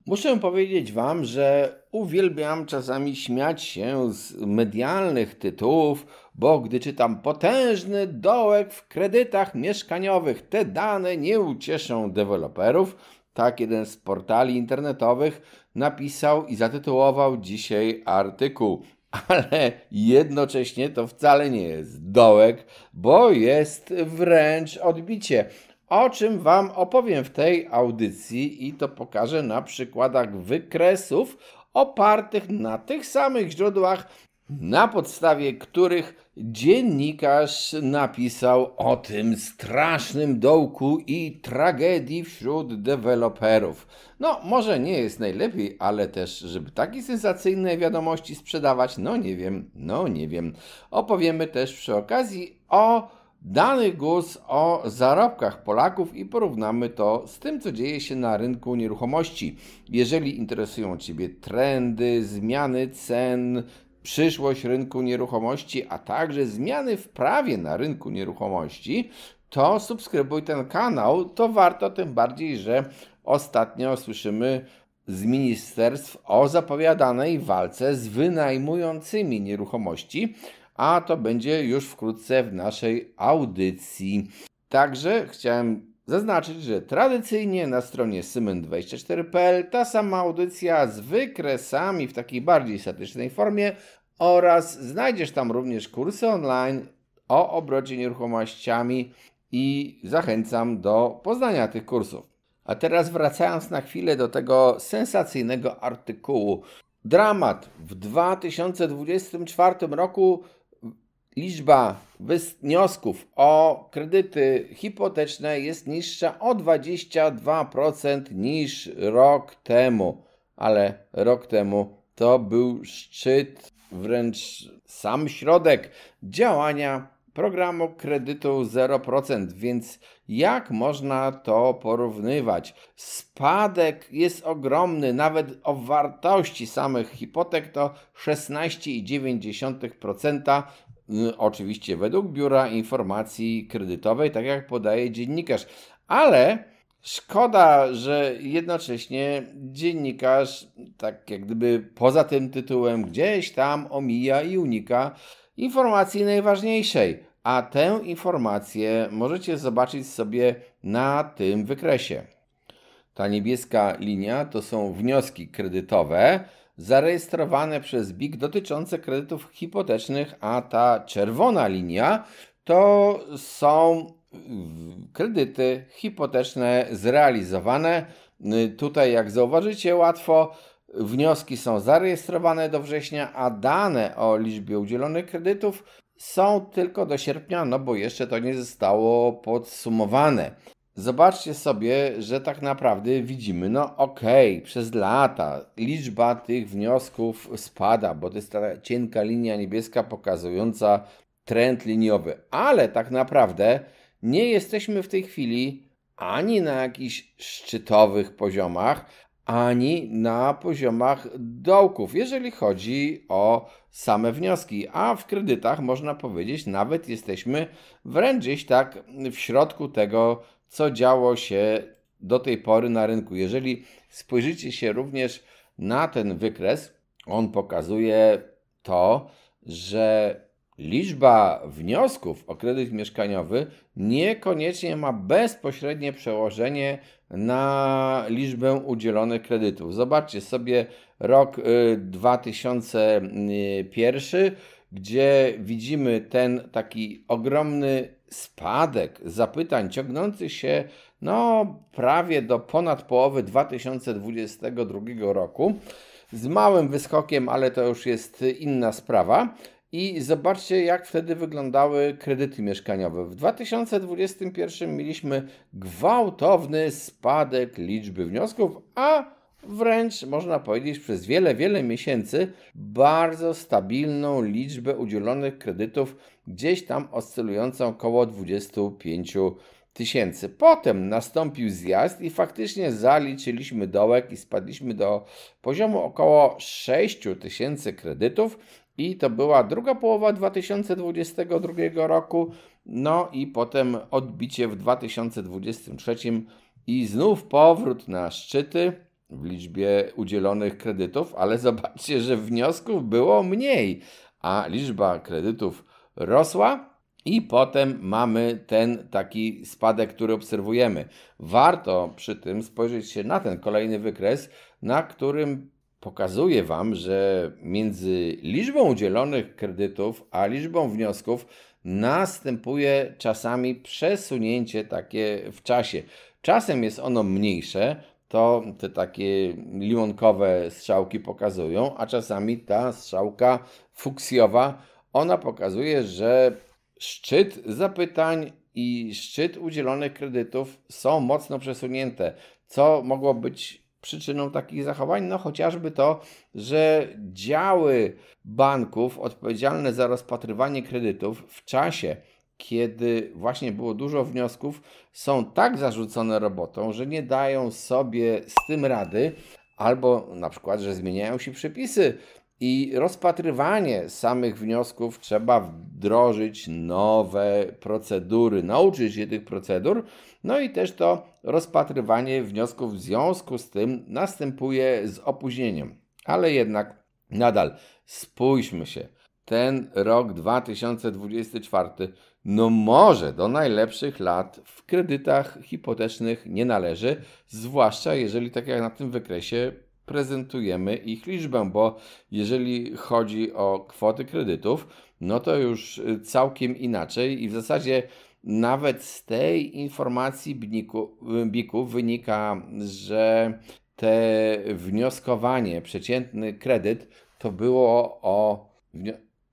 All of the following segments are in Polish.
Muszę powiedzieć Wam, że uwielbiam czasami śmiać się z medialnych tytułów, bo gdy czytam potężny dołek w kredytach mieszkaniowych, te dane nie ucieszą deweloperów. Tak jeden z portali internetowych napisał i zatytułował dzisiaj artykuł. Ale jednocześnie to wcale nie jest dołek, bo jest wręcz odbicie. O czym Wam opowiem w tej audycji i to pokażę na przykładach wykresów opartych na tych samych źródłach, na podstawie których dziennikarz napisał o tym strasznym dołku i tragedii wśród deweloperów. No, może nie jest najlepiej, ale też, żeby takie sensacyjne wiadomości sprzedawać, no nie wiem. Opowiemy też przy okazji o danych GUS o zarobkach Polaków i porównamy to z tym, co dzieje się na rynku nieruchomości. Jeżeli interesują Ciebie trendy, zmiany cen, przyszłość rynku nieruchomości, a także zmiany w prawie na rynku nieruchomości, to subskrybuj ten kanał. To warto, tym bardziej, że ostatnio słyszymy z ministerstw o zapowiadanej walce z wynajmującymi nieruchomości, a to będzie już wkrótce w naszej audycji. Także chciałem zaznaczyć, że tradycyjnie na stronie symen24.pl ta sama audycja z wykresami w takiej bardziej statycznej formie oraz znajdziesz tam również kursy online o obrocie nieruchomościami i zachęcam do poznania tych kursów. A teraz wracając na chwilę do tego sensacyjnego artykułu. Dramat. W 2024 roku liczba wniosków o kredyty hipoteczne jest niższa o 22% niż rok temu. Ale rok temu to był szczyt, wręcz sam środek działania programu kredytu 0%, więc jak można to porównywać? Spadek jest ogromny, nawet o wartości samych hipotek to 16,9%, oczywiście według Biura Informacji Kredytowej, tak jak podaje dziennikarz. Ale szkoda, że jednocześnie dziennikarz, tak jak gdyby poza tym tytułem, gdzieś tam omija i unika informacji najważniejszej, a tę informację możecie zobaczyć sobie na tym wykresie. Ta niebieska linia to są wnioski kredytowe zarejestrowane przez BIK dotyczące kredytów hipotecznych, a ta czerwona linia to są kredyty hipoteczne zrealizowane. Tutaj, jak zauważycie łatwo, wnioski są zarejestrowane do września, a dane o liczbie udzielonych kredytów są tylko do sierpnia, no bo jeszcze to nie zostało podsumowane. Zobaczcie sobie, że tak naprawdę widzimy, przez lata liczba tych wniosków spada, bo to jest ta cienka linia niebieska pokazująca trend liniowy, ale tak naprawdę nie jesteśmy w tej chwili ani na jakichś szczytowych poziomach, ani na poziomach dołków, jeżeli chodzi o same wnioski, a w kredytach można powiedzieć nawet jesteśmy wręcz gdzieś tak w środku tego, co działo się do tej pory na rynku. Jeżeli spojrzycie się również na ten wykres, on pokazuje to, że liczba wniosków o kredyt mieszkaniowy niekoniecznie ma bezpośrednie przełożenie na liczbę udzielonych kredytów. Zobaczcie sobie rok 2001, gdzie widzimy ten taki ogromny spadek zapytań ciągnący się prawie do ponad połowy 2022 roku z małym wyskokiem, ale to już jest inna sprawa. I zobaczcie, jak wtedy wyglądały kredyty mieszkaniowe. W 2021 mieliśmy gwałtowny spadek liczby wniosków, a wręcz można powiedzieć przez wiele miesięcy bardzo stabilną liczbę udzielonych kredytów, gdzieś tam oscylującą około 25 tysięcy. Potem nastąpił zjazd i faktycznie zaliczyliśmy dołek i spadliśmy do poziomu około 6 tysięcy kredytów. I to była druga połowa 2022 roku, i potem odbicie w 2023 i znów powrót na szczyty. w liczbie udzielonych kredytów, ale zobaczcie, że wniosków było mniej, a liczba kredytów rosła i potem mamy ten taki spadek, który obserwujemy. Warto przy tym spojrzeć się na ten kolejny wykres, na którym pokazuje Wam, że między liczbą udzielonych kredytów a liczbą wniosków następuje czasami przesunięcie takie w czasie. Czasem jest ono mniejsze, to te takie limonkowe strzałki pokazują, a czasami ta strzałka fuksjowa, ona pokazuje, że szczyt zapytań i szczyt udzielonych kredytów są mocno przesunięte. Co mogło być przyczyną takich zachowań? No chociażby to, że działy banków odpowiedzialne za rozpatrywanie kredytów w czasie, kiedy właśnie było dużo wniosków, są tak zarzucone robotą, że nie dają sobie z tym rady, albo na przykład, że zmieniają się przepisy i rozpatrywanie samych wniosków trzeba wdrożyć nowe procedury, nauczyć się tych procedur, no i też to rozpatrywanie wniosków w związku z tym następuje z opóźnieniem. Ale jednak nadal spójrzmy się, ten rok 2024 no może do najlepszych lat w kredytach hipotecznych nie należy, zwłaszcza jeżeli tak jak na tym wykresie prezentujemy ich liczbę, bo jeżeli chodzi o kwoty kredytów, no to już całkiem inaczej i w zasadzie nawet z tej informacji BIK-u wynika, że te wnioskowanie, przeciętny kredyt to było o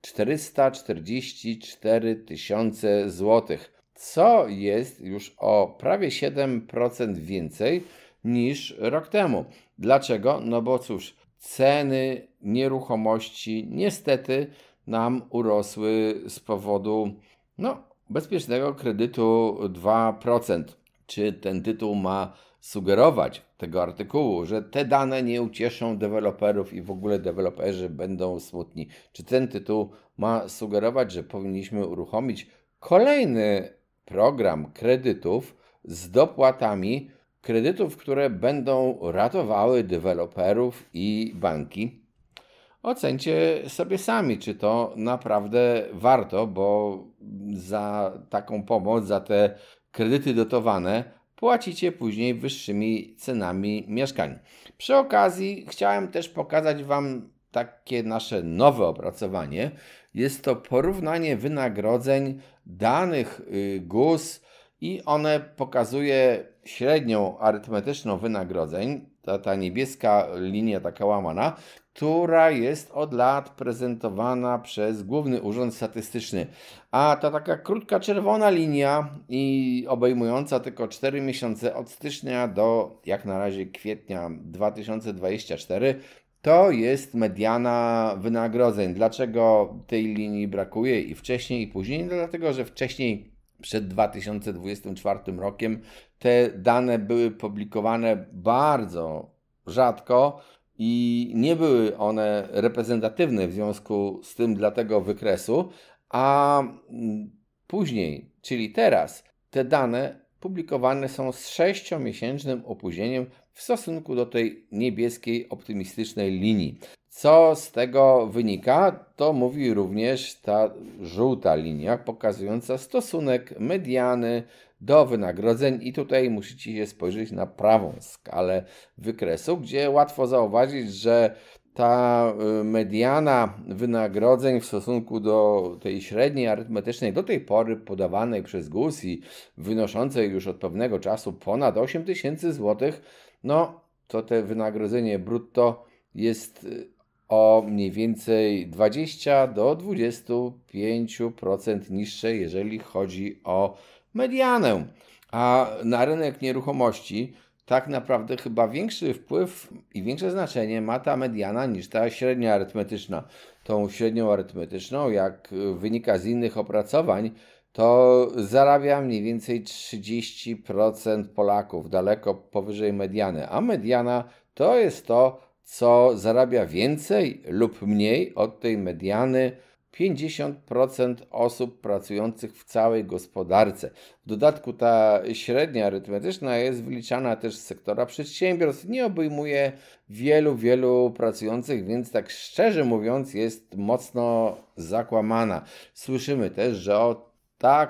444 tysiące złotych, co jest już o prawie 7% więcej niż rok temu. Dlaczego? No bo cóż, ceny nieruchomości niestety nam urosły z powodu bezpiecznego kredytu 2%. Czy ten tytuł ma sugerować tego artykułu, że te dane nie ucieszą deweloperów i w ogóle deweloperzy będą smutni? Czy ten tytuł ma sugerować, że powinniśmy uruchomić kolejny program kredytów z dopłatami kredytów, które będą ratowały deweloperów i banki? Ocencie sobie sami, czy to naprawdę warto, bo za taką pomoc, za te kredyty dotowane płacicie później wyższymi cenami mieszkań. Przy okazji chciałem też pokazać Wam takie nasze nowe opracowanie. Jest to porównanie wynagrodzeń danych GUS i one pokazuje średnią arytmetyczną wynagrodzeń, ta niebieska linia taka łamana, która jest od lat prezentowana przez Główny Urząd Statystyczny. A ta taka krótka czerwona linia i obejmująca tylko 4 miesiące od stycznia do jak na razie kwietnia 2024 to jest mediana wynagrodzeń. Dlaczego tej linii brakuje i wcześniej i później? No dlatego, że wcześniej przed 2024 rokiem te dane były publikowane bardzo rzadko i nie były one reprezentatywne w związku z tym dla tego wykresu, a później, czyli teraz, te dane publikowane są z 6-miesięcznym opóźnieniem w stosunku do tej niebieskiej, optymistycznej linii. Co z tego wynika? To mówi również ta żółta linia pokazująca stosunek mediany do wynagrodzeń i tutaj musicie się spojrzeć na prawą skalę wykresu, gdzie łatwo zauważyć, że ta mediana wynagrodzeń w stosunku do tej średniej arytmetycznej do tej pory podawanej przez GUS i wynoszącej już od pewnego czasu ponad 8 tysięcy złotych, no to te wynagrodzenie brutto jest o mniej więcej 20 do 25% niższe, jeżeli chodzi o medianę. A na rynek nieruchomości tak naprawdę chyba większy wpływ i większe znaczenie ma ta mediana niż ta średnia arytmetyczna. Tą średnią arytmetyczną, jak wynika z innych opracowań, to zarabia mniej więcej 30% Polaków, daleko powyżej mediany. A mediana to jest to, co zarabia więcej lub mniej od tej mediany 50% osób pracujących w całej gospodarce. W dodatku ta średnia arytmetyczna jest wyliczana też z sektora przedsiębiorstw, nie obejmuje wielu pracujących, więc tak szczerze mówiąc jest mocno zakłamana. Słyszymy też, że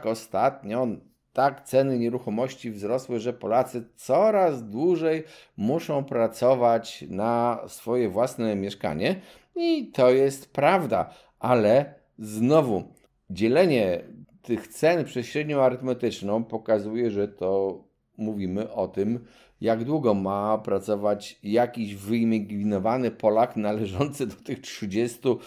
ostatnio tak ceny nieruchomości wzrosły, że Polacy coraz dłużej muszą pracować na swoje własne mieszkanie i to jest prawda, ale znowu dzielenie tych cen przez średnią arytmetyczną pokazuje, że to mówimy o tym, jak długo ma pracować jakiś wyimigrinowany Polak należący do tych 30%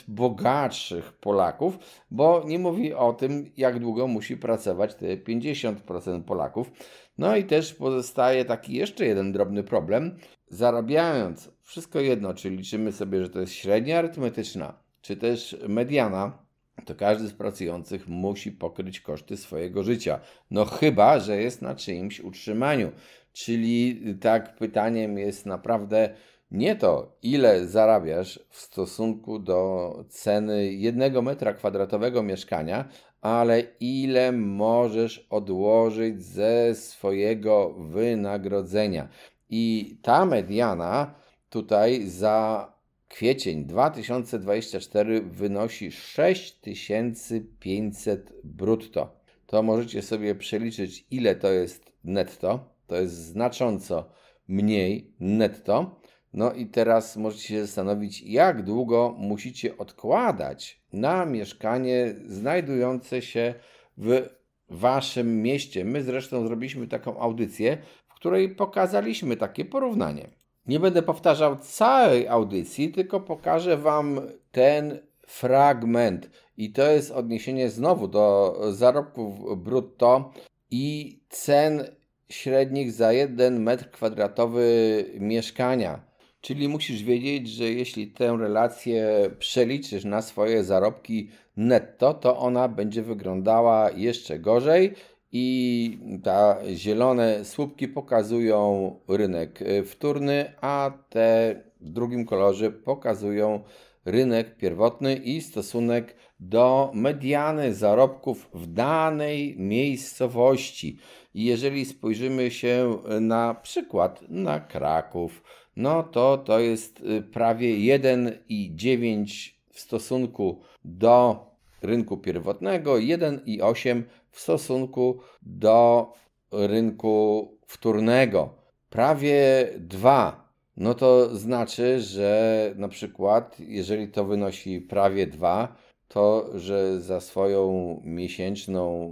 bogatszych Polaków, bo nie mówi o tym, jak długo musi pracować te 50% Polaków. No i też pozostaje taki jeszcze jeden drobny problem. Zarabiając wszystko jedno, czy liczymy sobie, że to jest średnia arytmetyczna, czy też mediana, to każdy z pracujących musi pokryć koszty swojego życia. No chyba, że jest na czyimś utrzymaniu. Czyli tak pytaniem jest naprawdę nie to, ile zarabiasz w stosunku do ceny 1 metra kwadratowego mieszkania, ale ile możesz odłożyć ze swojego wynagrodzenia. I ta mediana tutaj za kwiecień 2024 wynosi 6500 brutto. To możecie sobie przeliczyć, ile to jest netto. To jest znacząco mniej netto. No i teraz możecie się zastanowić, jak długo musicie odkładać na mieszkanie znajdujące się w waszym mieście. My zresztą zrobiliśmy taką audycję, w której pokazaliśmy takie porównanie. Nie będę powtarzał całej audycji, tylko pokażę wam ten fragment. I to jest odniesienie znowu do zarobków brutto i cen średnich za 1 metr kwadratowy mieszkania. Czyli musisz wiedzieć, że jeśli tę relację przeliczysz na swoje zarobki netto, to ona będzie wyglądała jeszcze gorzej. I te zielone słupki pokazują rynek wtórny, a te w drugim kolorze pokazują rynek pierwotny i stosunek do mediany zarobków w danej miejscowości. I jeżeli spojrzymy się na przykład na Kraków, no to jest prawie 1,9 w stosunku do rynku pierwotnego, 1,8 w stosunku do rynku wtórnego. Prawie 2. No to znaczy, że na przykład, jeżeli to wynosi prawie 2, to że za swoją miesięczną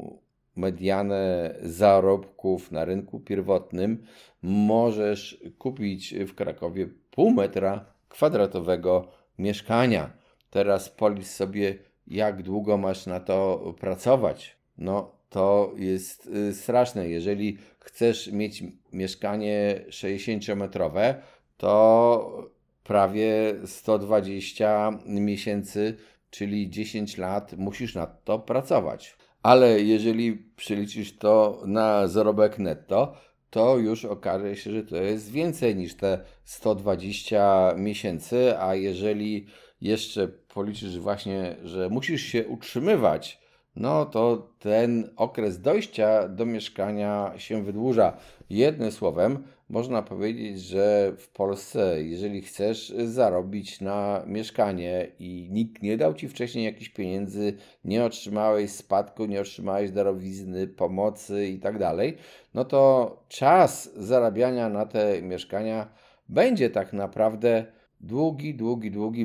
medianę zarobków na rynku pierwotnym możesz kupić w Krakowie pół metra kwadratowego mieszkania. Teraz policz sobie, jak długo masz na to pracować. No to jest straszne. Jeżeli chcesz mieć mieszkanie 60-metrowe, to prawie 120 miesięcy, czyli 10 lat musisz nad to pracować. Ale jeżeli przeliczysz to na zarobek netto, to już okaże się, że to jest więcej niż te 120 miesięcy, a jeżeli jeszcze policzysz właśnie, że musisz się utrzymywać, no to ten okres dojścia do mieszkania się wydłuża. Jednym słowem, można powiedzieć, że w Polsce, jeżeli chcesz zarobić na mieszkanie i nikt nie dał ci wcześniej jakichś pieniędzy, nie otrzymałeś spadku, nie otrzymałeś darowizny, pomocy i tak dalej, no to czas zarabiania na te mieszkania będzie tak naprawdę długi,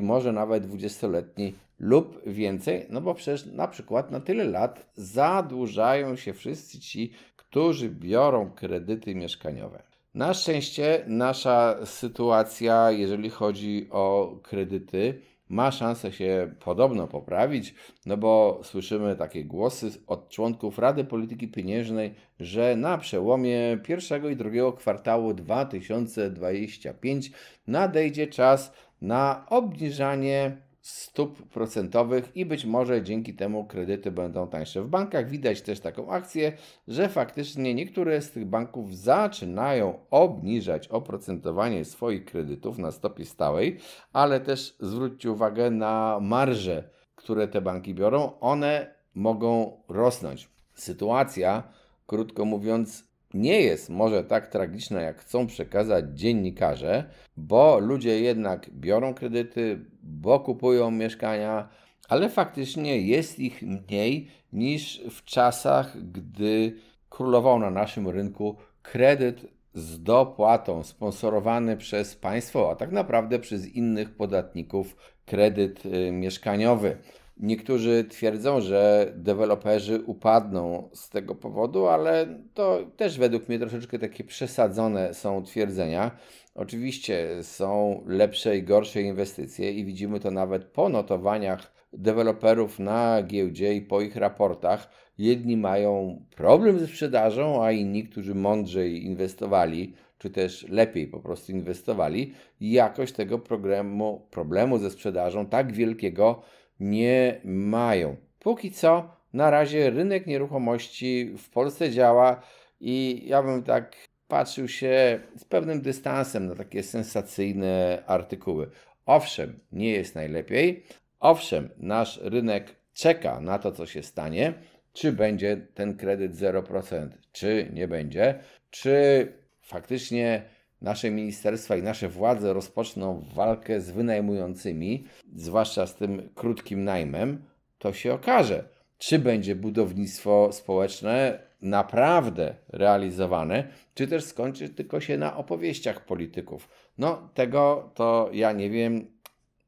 może nawet 20-letni lub więcej, no bo przecież na przykład na tyle lat zadłużają się wszyscy ci, którzy biorą kredyty mieszkaniowe. Na szczęście nasza sytuacja, jeżeli chodzi o kredyty, ma szansę się podobno poprawić, no bo słyszymy takie głosy od członków Rady Polityki Pieniężnej, że na przełomie pierwszego i drugiego kwartału 2025 nadejdzie czas na obniżanie stóp procentowych i być może dzięki temu kredyty będą tańsze. W bankach widać też taką akcję, że faktycznie niektóre z tych banków zaczynają obniżać oprocentowanie swoich kredytów na stopie stałej, ale też zwróćcie uwagę na marże które te banki biorą, one mogą rosnąć. Sytuacja, krótko mówiąc, nie jest może tak tragiczna, jak chcą przekazać dziennikarze, bo ludzie jednak biorą kredyty, bo kupują mieszkania, ale faktycznie jest ich mniej niż w czasach, gdy królował na naszym rynku kredyt z dopłatą, sponsorowany przez państwo, a tak naprawdę przez innych podatników kredyt mieszkaniowy. Niektórzy twierdzą, że deweloperzy upadną z tego powodu, ale to też według mnie troszeczkę takie przesadzone są twierdzenia. Oczywiście są lepsze i gorsze inwestycje i widzimy to nawet po notowaniach deweloperów na giełdzie i po ich raportach. Jedni mają problem ze sprzedażą, a inni, którzy mądrzej inwestowali, czy też lepiej po prostu inwestowali, jakoś tego problemu ze sprzedażą tak wielkiego nie mają. Póki co, na razie rynek nieruchomości w Polsce działa i ja bym tak patrzył się z pewnym dystansem na takie sensacyjne artykuły. Owszem, nie jest najlepiej. Owszem, nasz rynek czeka na to, co się stanie. Czy będzie ten kredyt 0%, czy nie będzie. Czy faktycznie nasze ministerstwa i nasze władze rozpoczną walkę z wynajmującymi, zwłaszcza z tym krótkim najmem, to się okaże. Czy będzie budownictwo społeczne naprawdę realizowane, czy też skończy tylko się na opowieściach polityków. No, tego to ja nie wiem.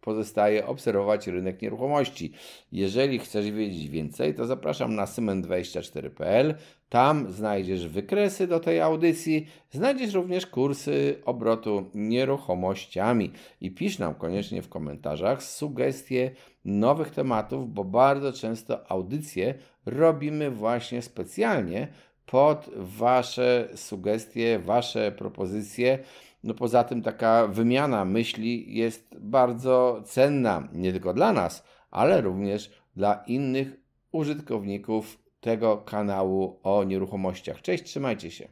Pozostaje obserwować rynek nieruchomości. Jeżeli chcesz wiedzieć więcej, to zapraszam na Symen24.pl. Tam znajdziesz wykresy do tej audycji, znajdziesz również kursy obrotu nieruchomościami. I pisz nam koniecznie w komentarzach sugestie nowych tematów, bo bardzo często audycje robimy właśnie specjalnie pod Wasze sugestie, Wasze propozycje. No poza tym taka wymiana myśli jest bardzo cenna nie tylko dla nas, ale również dla innych użytkowników tego kanału o nieruchomościach. Cześć, trzymajcie się.